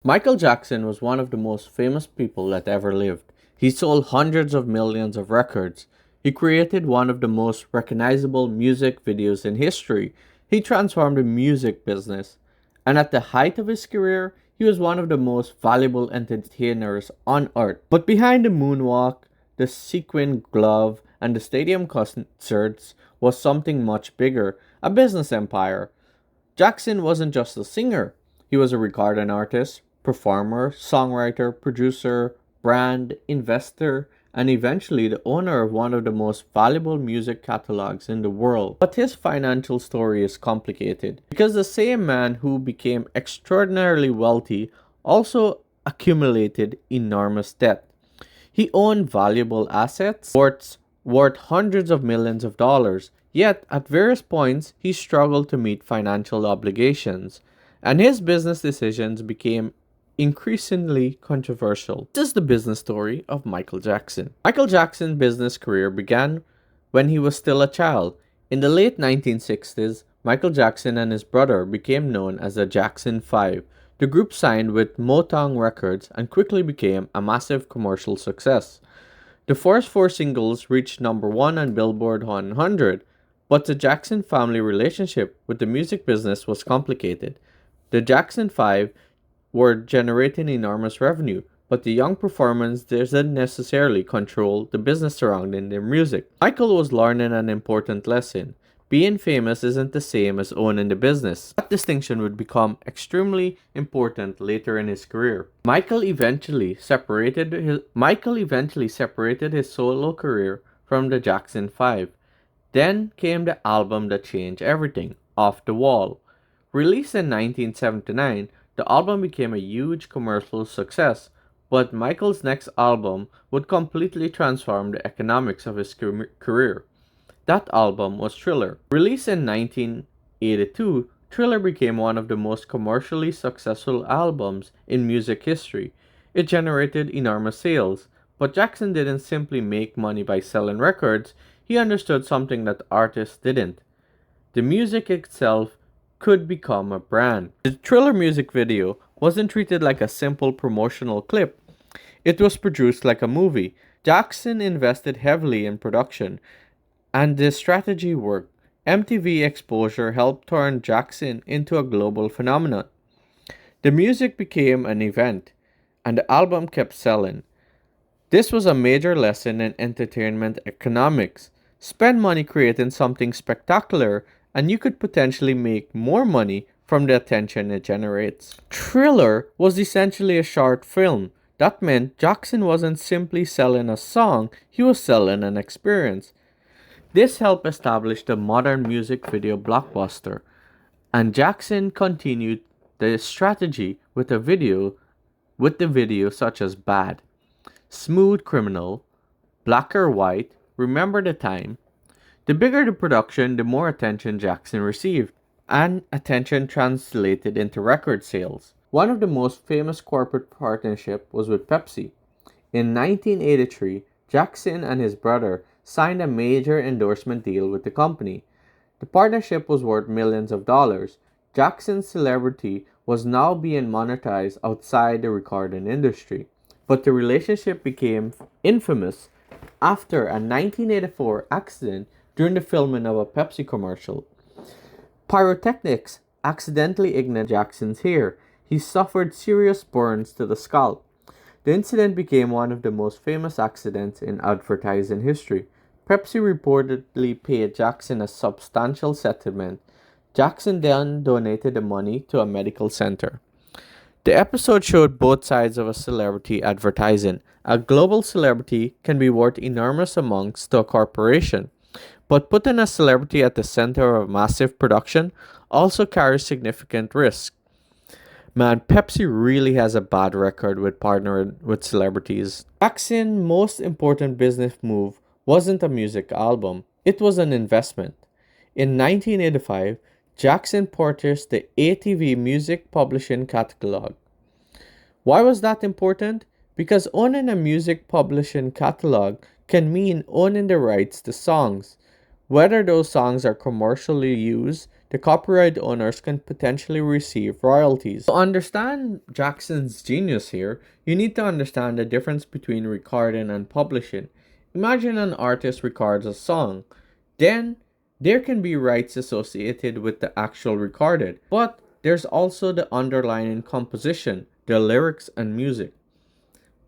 Michael Jackson was one of the most famous people that ever lived. He sold hundreds of millions of records. He created one of the most recognizable music videos in history. He transformed the music business. And at the height of his career, he was one of the most valuable entertainers on earth. But behind the moonwalk, the sequin glove, and the stadium concerts was something much bigger, a business empire. Jackson wasn't just a singer, he was a recording artist, performer, songwriter, producer, brand, investor, and eventually the owner of one of the most valuable music catalogs in the world. But his financial story is complicated because the same man who became extraordinarily wealthy also accumulated enormous debt. He owned valuable assets worth hundreds of millions of dollars, yet at various points he struggled to meet financial obligations, and his business decisions became increasingly controversial. This is the business story of Michael Jackson. Michael Jackson's business career began when he was still a child. In the late 1960s, Michael Jackson and his brother became known as the Jackson 5. The group signed with Motown Records and quickly became a massive commercial success. The first four singles reached number 1 on Billboard 100, but the Jackson family relationship with the music business was complicated. The Jackson 5 were generating enormous revenue, but the young performers didn't necessarily control the business surrounding their music. Michael was learning an important lesson. Being famous isn't the same as owning the business. That distinction would become extremely important later in his career. Michael eventually separated his solo career from the Jackson 5. Then came the album that changed everything, Off the Wall. Released in 1979, the album became a huge commercial success, but Michael's next album would completely transform the economics of his career. That album was Thriller. Released in 1982, Thriller became one of the most commercially successful albums in music history. It generated enormous sales, but Jackson didn't simply make money by selling records, he understood something that artists didn't. The music itself could become a brand. The Thriller music video wasn't treated like a simple promotional clip. It was produced like a movie. Jackson invested heavily in production, and this strategy worked. MTV exposure helped turn Jackson into a global phenomenon. The music became an event, and the album kept selling. This was a major lesson in entertainment economics. Spend money creating something spectacular, and you could potentially make more money from the attention it generates. Thriller was essentially a short film. That meant Jackson wasn't simply selling a song, he was selling an experience. This helped establish the modern music video blockbuster, and Jackson continued the strategy with the video such as Bad, Smooth Criminal, Black or White, Remember the Time. The bigger the production, the more attention Jackson received, and attention translated into record sales. One of the most famous corporate partnerships was with Pepsi. In 1983, Jackson and his brother signed a major endorsement deal with the company. The partnership was worth millions of dollars. Jackson's celebrity was now being monetized outside the recording industry, but the relationship became infamous after a 1984 accident during the filming of a Pepsi commercial. Pyrotechnics accidentally ignited Jackson's hair. He suffered serious burns to the scalp. The incident became one of the most famous accidents in advertising history. Pepsi reportedly paid Jackson a substantial settlement. Jackson then donated the money to a medical center. The episode showed both sides of a celebrity advertising. A global celebrity can be worth enormous amounts to a corporation, but putting a celebrity at the center of a massive production also carries significant risk. Man, Pepsi really has a bad record with partnering with celebrities. Jackson's most important business move wasn't a music album, it was an investment. In 1985, Jackson purchased the ATV Music Publishing catalog. Why was that important? Because owning a music publishing catalog can mean owning the rights to songs. Whether those songs are commercially used, the copyright owners can potentially receive royalties. To understand Jackson's genius here, you need to understand the difference between recording and publishing. Imagine an artist records a song, then there can be rights associated with the actual recorded, but there's also the underlying composition, the lyrics and music.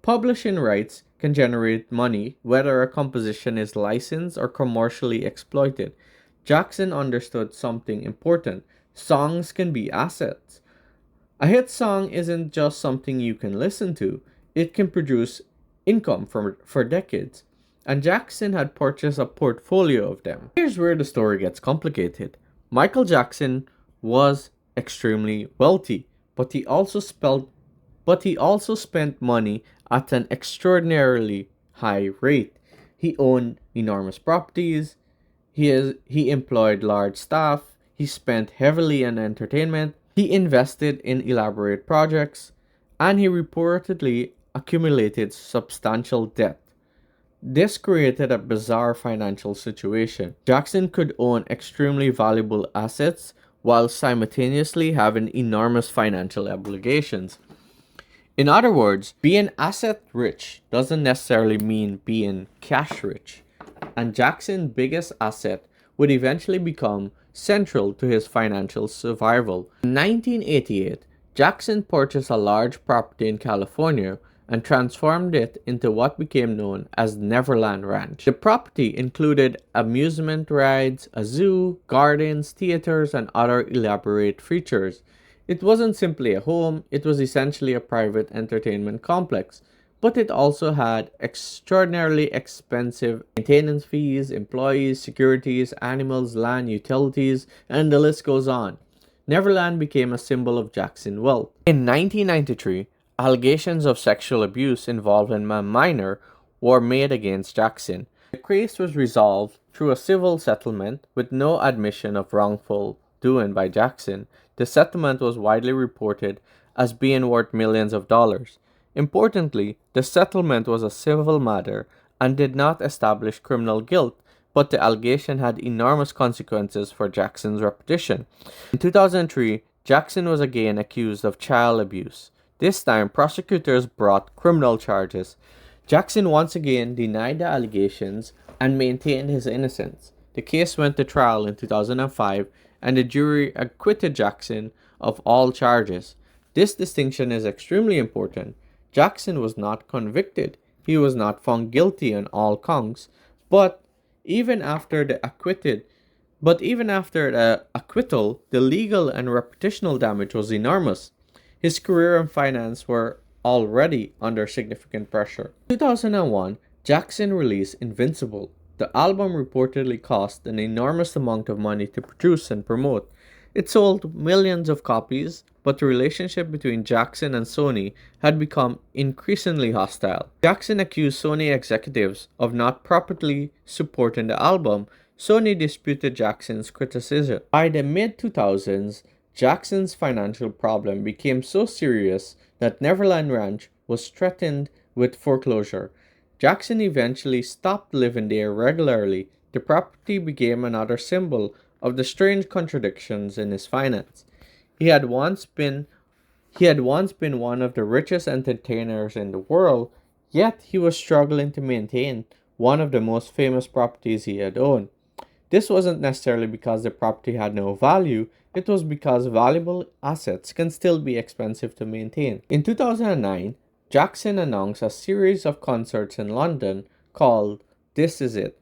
Publishing rights can generate money whether a composition is licensed or commercially exploited. Jackson understood something important. Songs can be assets. A hit song isn't just something you can listen to, it can produce income for decades. And Jackson had purchased a portfolio of them. Here's where the story gets complicated. Michael Jackson was extremely wealthy, but he also spent money at an extraordinarily high rate. He owned enormous properties, he employed large staff, he spent heavily on entertainment, he invested in elaborate projects, and he reportedly accumulated substantial debt. This created a bizarre financial situation. Jackson could own extremely valuable assets while simultaneously having enormous financial obligations. In other words, being asset rich doesn't necessarily mean being cash rich, and Jackson's biggest asset would eventually become central to his financial survival. In 1988, Jackson purchased a large property in California and transformed it into what became known as Neverland Ranch. The property included amusement rides, a zoo, gardens, theaters, and other elaborate features. It wasn't simply a home, it was essentially a private entertainment complex, but it also had extraordinarily expensive maintenance fees, employees, securities, animals, land, utilities, and the list goes on. Neverland became a symbol of Jackson wealth. In 1993, allegations of sexual abuse involving a minor were made against Jackson. The case was resolved through a civil settlement with no admission of wrongful doing by Jackson. The settlement was widely reported as being worth millions of dollars. Importantly, the settlement was a civil matter and did not establish criminal guilt, but the allegation had enormous consequences for Jackson's reputation. In 2003, Jackson was again accused of child abuse. This time, prosecutors brought criminal charges. Jackson once again denied the allegations and maintained his innocence. The case went to trial in 2005, and the jury acquitted Jackson of all charges. This distinction is extremely important. Jackson was not convicted. He was not found guilty on all counts, but even after the acquittal, the legal and reputational damage was enormous. His career and finance were already under significant pressure. In 2001, Jackson released Invincible. The album reportedly cost an enormous amount of money to produce and promote. It sold millions of copies, but the relationship between Jackson and Sony had become increasingly hostile. Jackson accused Sony executives of not properly supporting the album. Sony disputed Jackson's criticism. By the mid-2000s, Jackson's financial problem became so serious that Neverland Ranch was threatened with foreclosure. Jackson eventually stopped living there regularly. The property became another symbol of the strange contradictions in his finance. He had once been one of the richest entertainers in the world, yet he was struggling to maintain one of the most famous properties he had owned. This wasn't necessarily because the property had no value, it was because valuable assets can still be expensive to maintain. In 2009, Jackson announced a series of concerts in London called This Is It.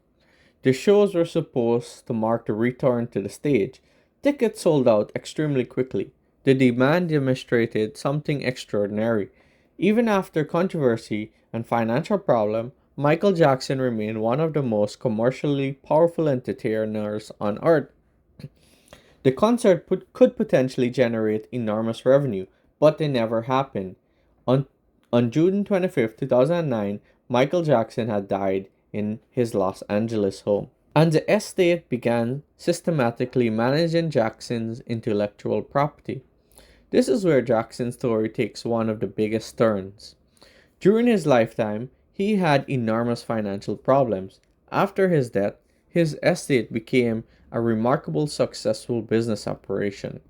The shows were supposed to mark the return to the stage. Tickets sold out extremely quickly. The demand demonstrated something extraordinary. Even after controversy and financial problem, Michael Jackson remained one of the most commercially powerful entertainers on earth. The concert could potentially generate enormous revenue, but they never happened. On June 25, 2009, Michael Jackson had died in his Los Angeles home, and the estate began systematically managing Jackson's intellectual property. This is where Jackson's story takes one of the biggest turns. During his lifetime, he had enormous financial problems. After his death, his estate became a remarkable successful business operation.